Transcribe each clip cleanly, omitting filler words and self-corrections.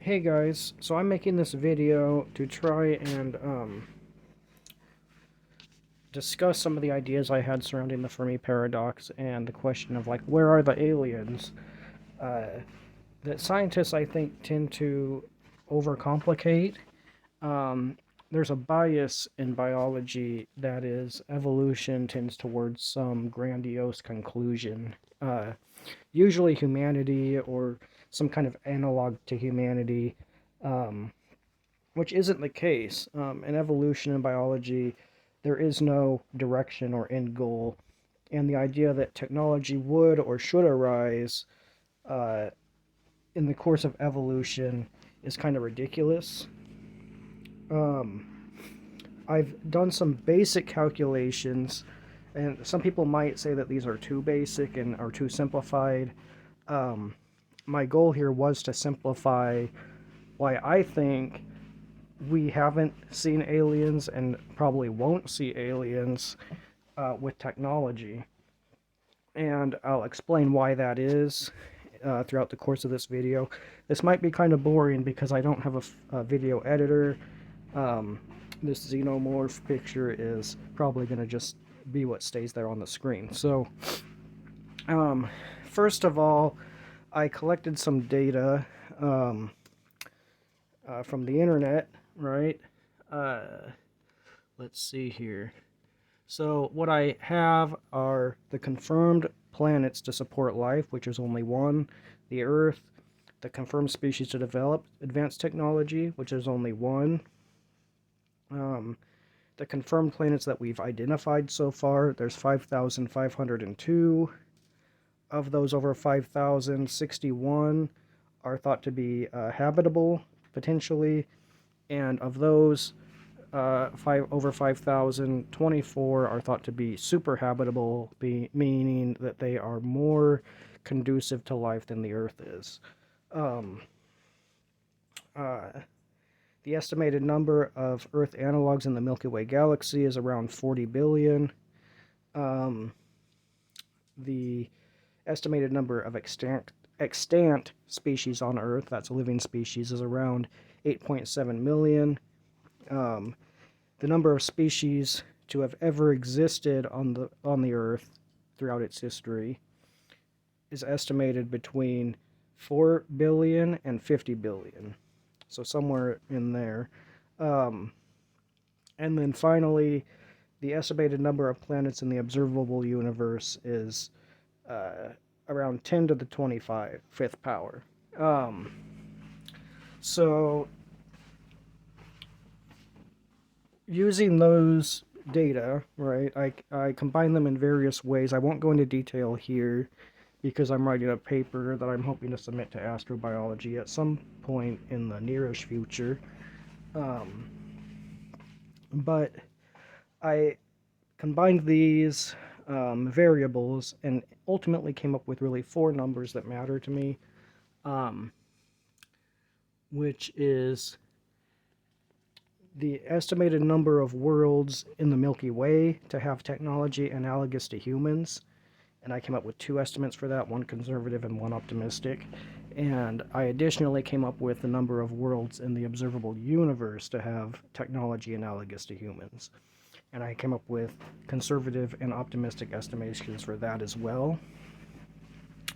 Hey guys, so I'm making this video to try and discuss some of the ideas I had surrounding the Fermi paradox and the question of like where are the aliens uh, that scientists I think tend to overcomplicate. Um, there's a bias in biology that is evolution tends towards some grandiose conclusion. Usually humanity or some kind of analog to humanity. Um, which isn't the case. In evolution and biology, there is no direction or end goal, and the idea that technology would or should arise uh, in the course of evolution is kind of ridiculous. Um, I've done some basic calculations, and some people might say that these are too basic and are too simplified. Um, my goal here was to simplify why I think we haven't seen aliens and probably won't see aliens with technology. And I'll explain why that is throughout the course of this video. This might be kind of boring because I don't have a video editor. Um, this xenomorph picture is probably going to just be what stays there on the screen. So, um, first of all, I collected some data from the internet, right? Uh, let's see here. So what I have are the confirmed planets to support life, which is only one, the Earth, the confirmed species to develop advanced technology, which is only one, um, the confirmed planets that we've identified so far, there's 5,502. Of those over 5,061 are thought to be habitable, potentially, and of those, over 5,024 are thought to be super habitable, meaning that they are more conducive to life than the Earth is. Um, uh, the estimated number of Earth analogs in the Milky Way galaxy is around 40 billion. Um, the estimated number of extant species on Earth, that's living species, is around 8.7 million. Um, the number of species to have ever existed on the Earth throughout its history is estimated between 4 billion and 50 billion. So somewhere in there. Um, and then finally, the estimated number of planets in the observable universe is around 10 to the 25 fifth power. So using those data, right, I combine them in various ways. I won't go into detail here because I'm writing a paper that I'm hoping to submit to astrobiology at some point in the nearish future. Um, but I combined these variables and ultimately came up with really four numbers that matter to me, um, which is the estimated number of worlds in the Milky Way to have technology analogous to humans. And I came up with two estimates for that, one conservative and one optimistic. And I additionally came up with the number of worlds in the observable universe to have technology analogous to humans. And I came up with conservative and optimistic estimations for that as well.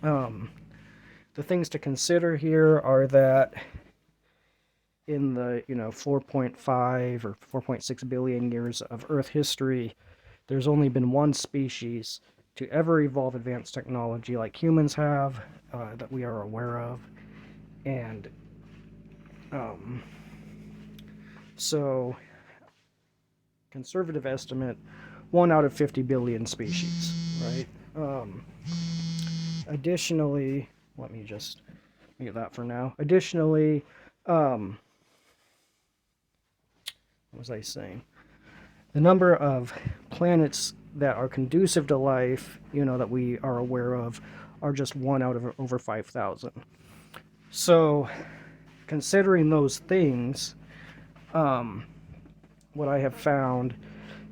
The things to consider here are that in the 4.5 or 4.6 billion years of Earth history, there's only been one species to ever evolve advanced technology like humans have, that we are aware of. And so, conservative estimate, 1 out of 50 billion species, right? Additionally, let me just mute that for now. Additionally, what was I saying? The number of planets that are conducive to life, that we are aware of, are just 1 out of over 5,000. So, considering those things, what I have found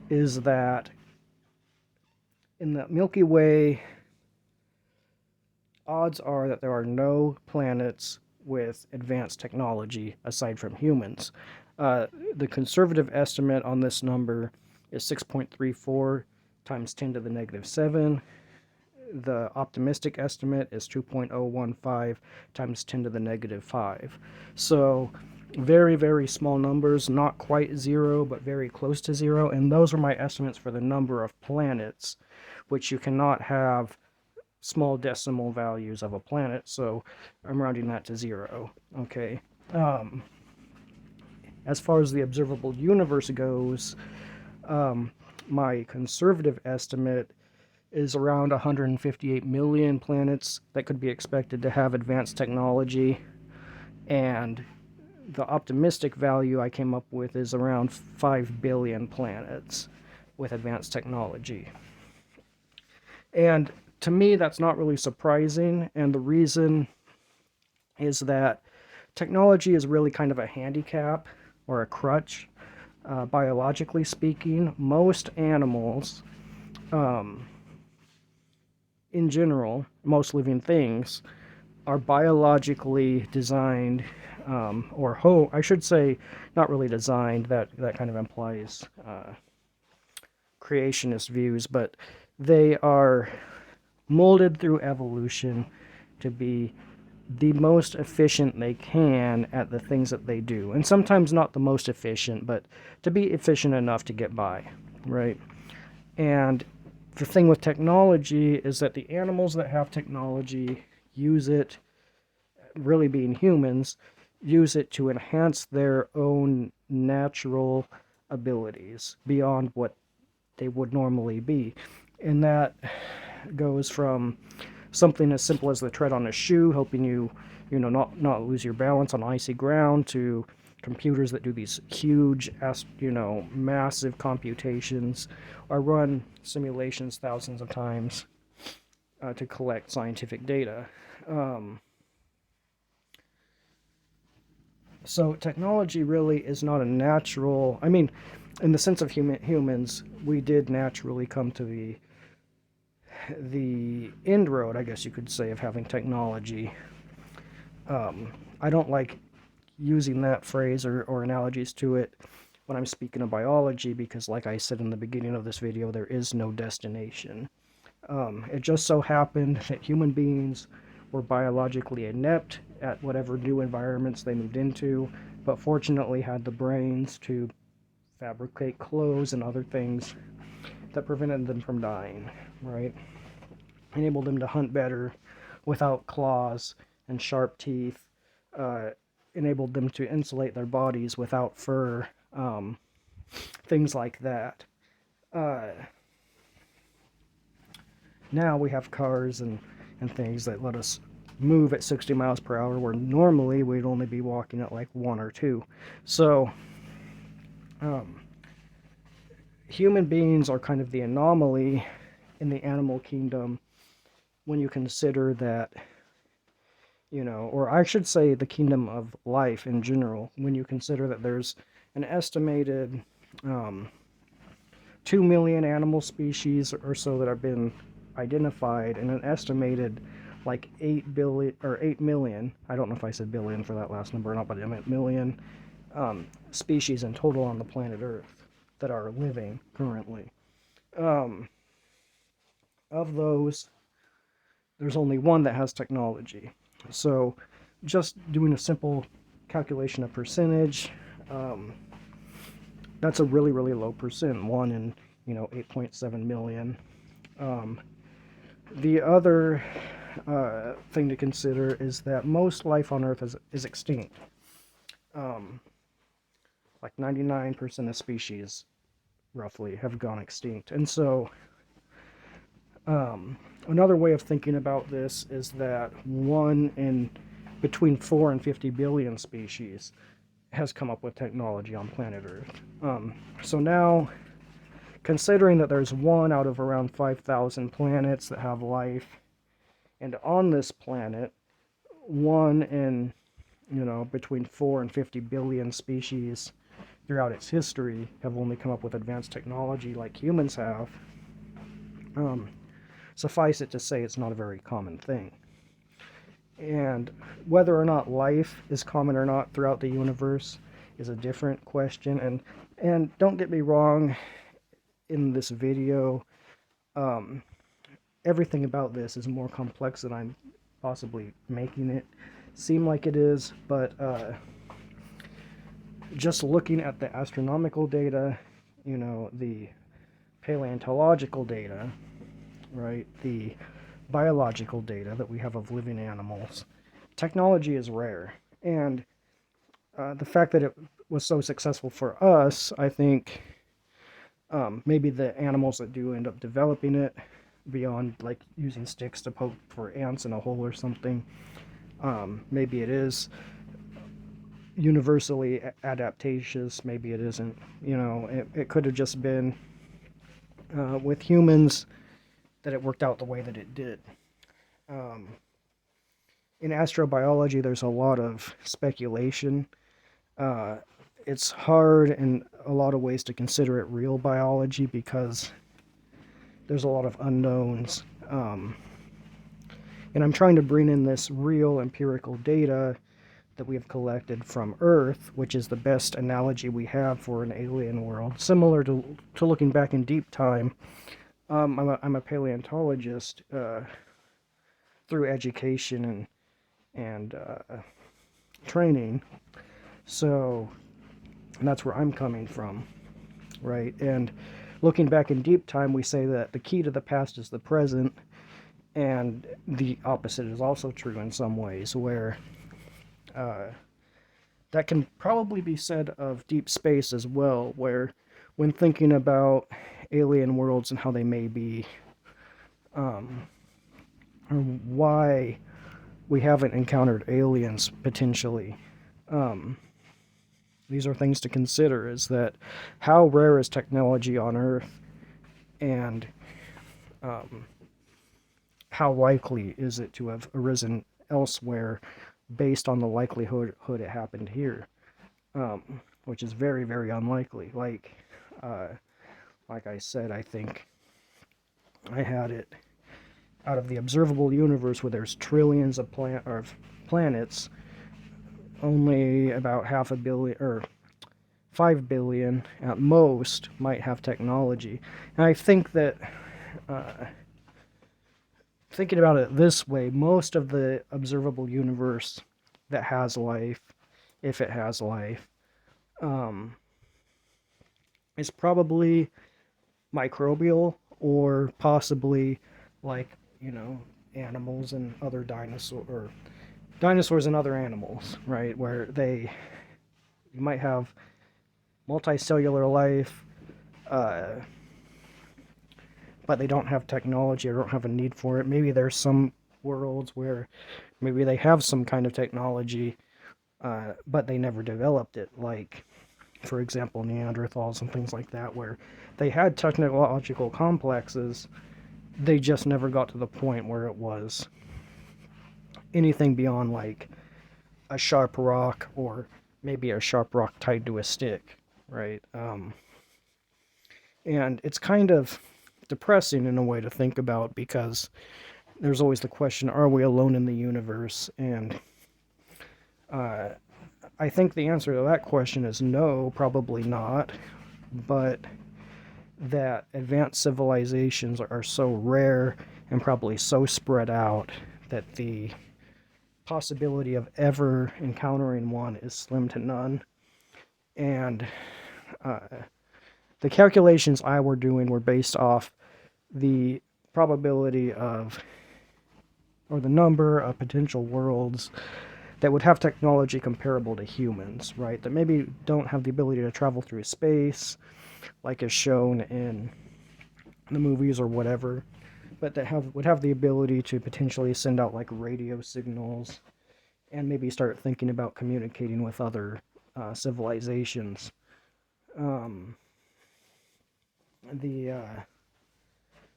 is that in the Milky Way, odds are that there are no planets with advanced technology aside from humans. The conservative estimate on this number is 6.34 times 10 to the negative 7. The optimistic estimate is 2.015 times 10 to the negative 5. So very, very small numbers, not quite zero, but very close to zero. And those are my estimates for the number of planets, which you cannot have small decimal values of a planet. So I'm rounding that to zero. Okay. As far as the observable universe goes, my conservative estimate is around 158 million planets that could be expected to have advanced technology, and the optimistic value I came up with is around 5 billion planets with advanced technology. And to me, that's not really surprising, and the reason is that technology is really kind of a handicap or a crutch, biologically speaking. Most animals, in general, most living things, are biologically designed, I should say, not really designed, that kind of implies creationist views, but they are molded through evolution to be the most efficient they can at the things that they do. And sometimes not the most efficient, but to be efficient enough to get by, right? And the thing with technology is that the animals that have technology use it, really being humans, use it to enhance their own natural abilities beyond what they would normally be. And that goes from something as simple as the tread on a shoe, helping you, not lose your balance on icy ground, to computers that do these huge, massive computations, or run simulations thousands of times to collect scientific data. So technology really is not a natural. I mean, in the sense of humans, we did naturally come to the end road, I guess you could say, of having technology. I don't like using that phrase or analogies to it when I'm speaking of biology, because like I said in the beginning of this video, there is no destination. It just so happened that human beings were biologically inept at whatever new environments they moved into, but fortunately had the brains to fabricate clothes and other things that prevented them from dying, right? Enabled them to hunt better without claws and sharp teeth, enabled them to insulate their bodies without fur, things like that. Now we have cars and things that let us move at 60 miles per hour, where normally we'd only be walking at like 1 or 2. So, human beings are kind of the anomaly in the animal kingdom when you consider that, or I should say the kingdom of life in general, when you consider that there's an estimated 2 million animal species or so that have been identified, and an estimated like 8 billion or 8 million, I don't know if I said billion for that last number or not, but I meant million species in total on the planet Earth that are living currently. Of those, there's only one that has technology. So just doing a simple calculation of percentage, that's a really, really low percent, 1 in 8.7 million. The other thing to consider is that most life on Earth is extinct. Like 99% of species, roughly, have gone extinct. And so, another way of thinking about this is that 1 in between 4 and 50 billion species has come up with technology on planet Earth. So now, considering that there's 1 out of around 5,000 planets that have life, and on this planet, 1 in, between 4 and 50 billion species throughout its history have only come up with advanced technology like humans have, suffice it to say it's not a very common thing. And whether or not life is common or not throughout the universe is a different question. And don't get me wrong, in this video, um, everything about this is more complex than I'm possibly making it seem like it is. But just looking at the astronomical data, the paleontological data, right, the biological data that we have of living animals, technology is rare. And the fact that it was so successful for us, I think maybe the animals that do end up developing it, beyond like using sticks to poke for ants in a hole or something, maybe it is universally adaptaceous, maybe it isn't. It could have just been with humans that it worked out the way that it did. Um, in astrobiology, there's a lot of speculation. Uh, it's hard in a lot of ways to consider it real biology because there's a lot of unknowns. And I'm trying to bring in this real empirical data that we have collected from Earth, which is the best analogy we have for an alien world. Similar to looking back in deep time, I'm a paleontologist through education and training. So that's where I'm coming from, right? And looking back in deep time, we say that the key to the past is the present, and the opposite is also true in some ways, where that can probably be said of deep space as well, where when thinking about alien worlds and how they may be, or why we haven't encountered aliens potentially, these are things to consider, is that how rare is technology on Earth, and how likely is it to have arisen elsewhere based on the likelihood it happened here, which is very, very unlikely. Like I said, I think I had it out of the observable universe where there's trillions of planets, only about 500 million or 5 billion at most might have technology. And I think that thinking about it this way, most of the observable universe that has life, if it has life, is probably microbial, or possibly like, animals and other dinosaurs and other animals, right? Where you might have multicellular life, but they don't have technology or don't have a need for it. Maybe there's some worlds where maybe they have some kind of technology, but they never developed it. Like, for example, Neanderthals and things like that, where they had technological complexes, they just never got to the point where it was anything beyond like a sharp rock, or maybe a sharp rock tied to a stick, right? And it's kind of depressing in a way to think about, because there's always the question, are we alone in the universe? And I think the answer to that question is no, probably not. But that advanced civilizations are so rare and probably so spread out that the possibility of ever encountering one is slim to none. And the calculations I were doing were based off the probability of, or the number of potential worlds that would have technology comparable to humans, right? That maybe don't have the ability to travel through space, like is shown in the movies or whatever, but that would have the ability to potentially send out like radio signals, and maybe start thinking about communicating with other civilizations.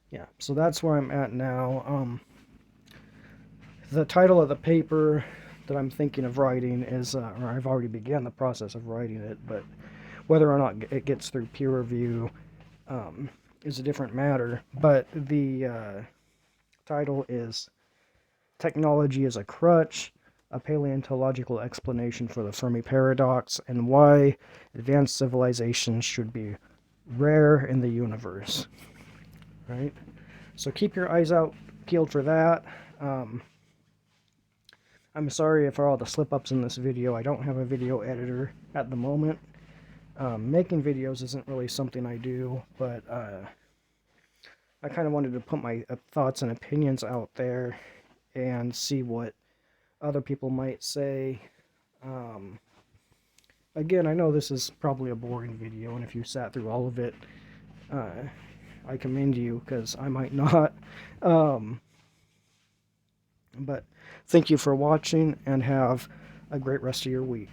Yeah, so that's where I'm at now. The title of the paper that I'm thinking of writing is, or I've already begun the process of writing it, but whether or not it gets through peer review is a different matter. But the title is technology is a crutch, a paleontological explanation for the Fermi paradox, and why advanced civilizations should be rare in the universe. Right? So keep your eyes out peeled for that. I'm sorry for all the slip-ups in this video. I don't have a video editor at the moment. Making videos isn't really something I do, but I kind of wanted to put my thoughts and opinions out there and see what other people might say. Again, I know this is probably a boring video, and if you sat through all of it, I commend you, because I might not. But thank you for watching, and have a great rest of your week.